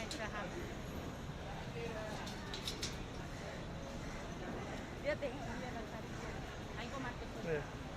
extra ham. Dia tengok dia dah cari. Ayo kau makan tu.